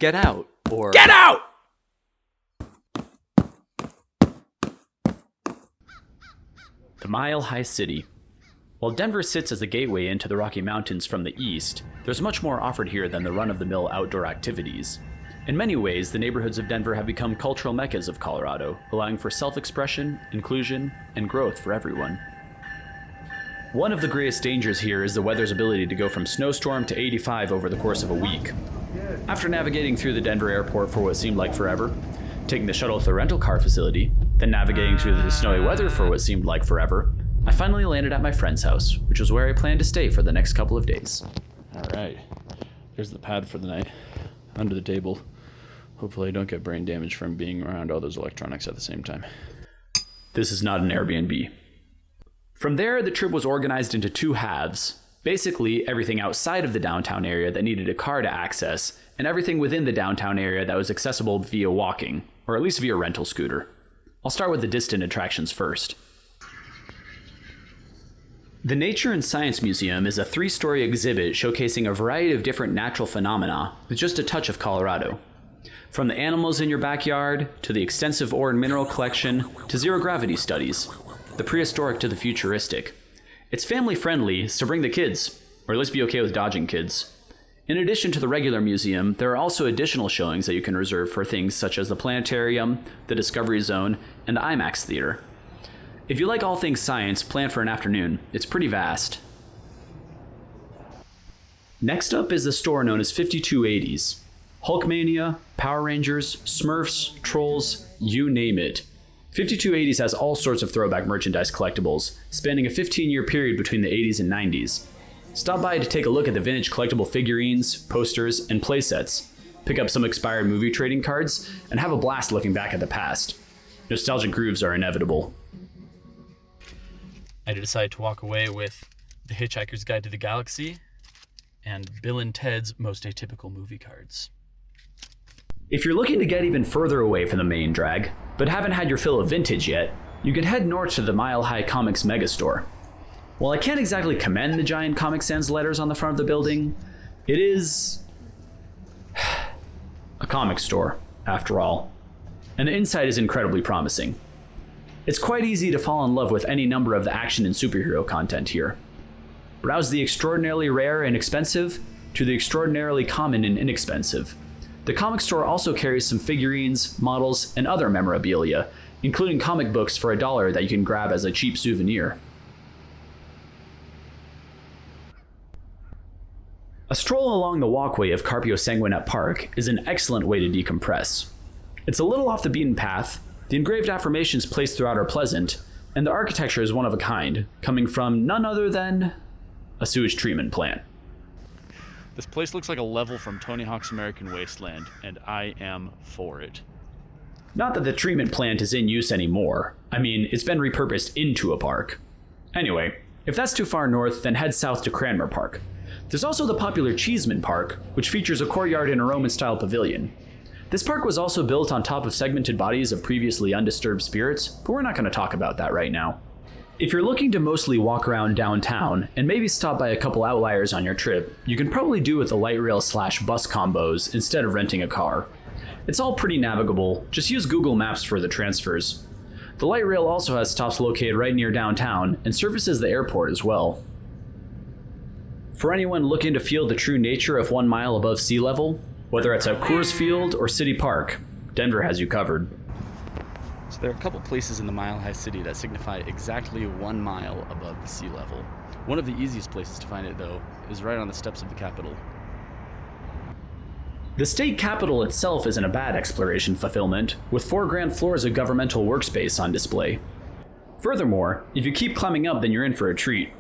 get out, or... Get out! The Mile High City. While Denver sits as the gateway into the Rocky Mountains from the east, there's much more offered here than the run-of-the-mill outdoor activities. In many ways, the neighborhoods of Denver have become cultural meccas of Colorado, allowing for self-expression, inclusion, and growth for everyone. One of the greatest dangers here is the weather's ability to go from snowstorm to 85 over the course of a week. After navigating through the Denver airport for what seemed like forever, taking the shuttle to the rental car facility, then navigating through the snowy weather for what seemed like forever, I finally landed at my friend's house, which was where I planned to stay for the next couple of days. All right. There's the pad for the night. Under the table. Hopefully I don't get brain damage from being around all those electronics at the same time. This is not an Airbnb. From there, the trip was organized into two halves. Basically, everything outside of the downtown area that needed a car to access, and everything within the downtown area that was accessible via walking, or at least via rental scooter. I'll start with the distant attractions first. The Nature and Science Museum is a 3-story exhibit showcasing a variety of different natural phenomena with just a touch of Colorado. From the animals in your backyard, to the extensive ore and mineral collection, to zero-gravity studies, the prehistoric to the futuristic. It's family-friendly, so bring the kids, or at least be okay with dodging kids. In addition to the regular museum, there are also additional showings that you can reserve for things such as the planetarium, the Discovery Zone, and the IMAX Theater. If you like all things science, plan for an afternoon. It's pretty vast. Next up is the store known as 5280s. Hulkmania, Power Rangers, Smurfs, Trolls, you name it. 5280s has all sorts of throwback merchandise collectibles, spanning a 15-year period between the 80s and 90s. Stop by to take a look at the vintage collectible figurines, posters, and playsets. Pick up some expired movie trading cards, and have a blast looking back at the past. Nostalgic grooves are inevitable. I decided to walk away with The Hitchhiker's Guide to the Galaxy and Bill and Ted's Most Atypical Movie Cards. If you're looking to get even further away from the main drag, but haven't had your fill of vintage yet, you can head north to the Mile High Comics megastore. While I can't exactly commend the giant Comic Sans letters on the front of the building, it is a comic store, after all, and the inside is incredibly promising. It's quite easy to fall in love with any number of the action and superhero content here. Browse the extraordinarily rare and expensive to the extraordinarily common and inexpensive. The comic store also carries some figurines, models, and other memorabilia, including comic books for $1 that you can grab as a cheap souvenir. A stroll along the walkway of Carpio Sanguinet Park is an excellent way to decompress. It's a little off the beaten path, the engraved affirmations placed throughout are pleasant, and the architecture is one of a kind, coming from none other than a sewage treatment plant. This place looks like a level from Tony Hawk's American Wasteland, and I am for it. Not that the treatment plant is in use anymore. I mean, it's been repurposed into a park. Anyway, if that's too far north, then head south to Cranmer Park. There's also the popular Cheeseman Park, which features a courtyard and a Roman-style pavilion. This park was also built on top of segmented bodies of previously undisturbed spirits, but we're not going to talk about that right now. If you're looking to mostly walk around downtown and maybe stop by a couple outliers on your trip, you can probably do with the light rail / bus combos instead of renting a car. It's all pretty navigable, just use Google Maps for the transfers. The light rail also has stops located right near downtown and services the airport as well. For anyone looking to feel the true nature of 1 mile above sea level, whether it's at Coors Field or City Park, Denver has you covered. So there are a couple places in the Mile High City that signify exactly 1 mile above the sea level. One of the easiest places to find it, though, is right on the steps of the Capitol. The state capitol itself isn't a bad exploration fulfillment, with 4 grand floors of governmental workspace on display. Furthermore, if you keep climbing up, then you're in for a treat.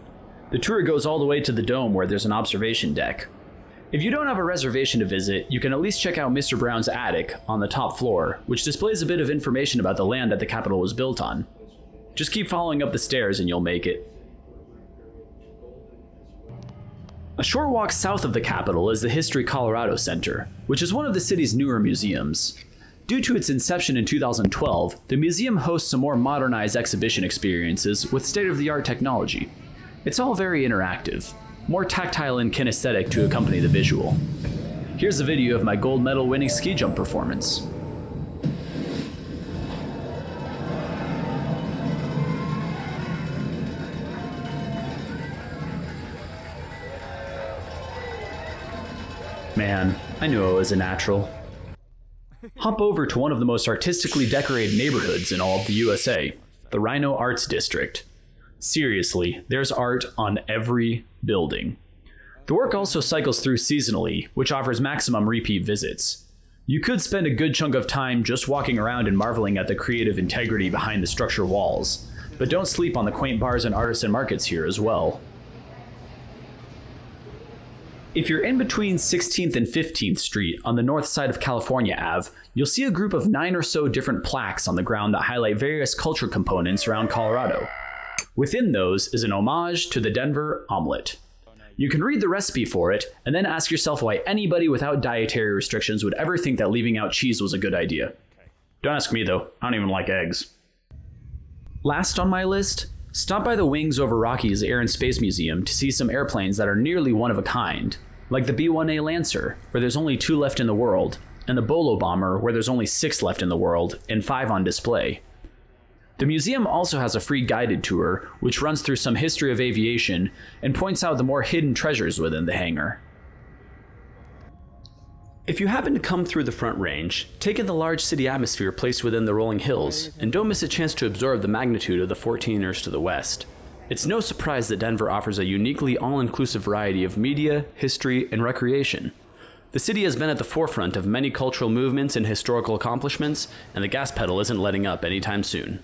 The tour goes all the way to the dome where there's an observation deck. If you don't have a reservation to visit, you can at least check out Mr. Brown's attic on the top floor, which displays a bit of information about the land that the Capitol was built on. Just keep following up the stairs and you'll make it. A short walk south of the Capitol is the History Colorado Center, which is one of the city's newer museums. Due to its inception in 2012, the museum hosts some more modernized exhibition experiences with state-of-the-art technology. It's all very interactive. More tactile and kinesthetic to accompany the visual. Here's a video of my gold medal winning ski jump performance. Man, I knew I was a natural. Hop over to one of the most artistically decorated neighborhoods in all of the USA, the Rhino Arts District. Seriously, there's art on every building. The work also cycles through seasonally, which offers maximum repeat visits. You could spend a good chunk of time just walking around and marveling at the creative integrity behind the structure walls, but don't sleep on the quaint bars and artisan markets here as well. If you're in between 16th and 15th Street on the north side of California Ave, you'll see a group of 9 or so different plaques on the ground that highlight various culture components around Colorado. Within those is an homage to the Denver omelet. You can read the recipe for it, and then ask yourself why anybody without dietary restrictions would ever think that leaving out cheese was a good idea. Don't ask me though, I don't even like eggs. Last on my list, stop by the Wings Over Rockies Air and Space Museum to see some airplanes that are nearly one of a kind, like the B-1A Lancer, where there's only 2 left in the world, and the Bolo Bomber, where there's only 6 left in the world, and 5 on display. The museum also has a free guided tour, which runs through some history of aviation and points out the more hidden treasures within the hangar. If you happen to come through the Front Range, take in the large city atmosphere placed within the rolling hills, and don't miss a chance to absorb the magnitude of the 14ers to the west. It's no surprise that Denver offers a uniquely all-inclusive variety of media, history, and recreation. The city has been at the forefront of many cultural movements and historical accomplishments, and the gas pedal isn't letting up anytime soon.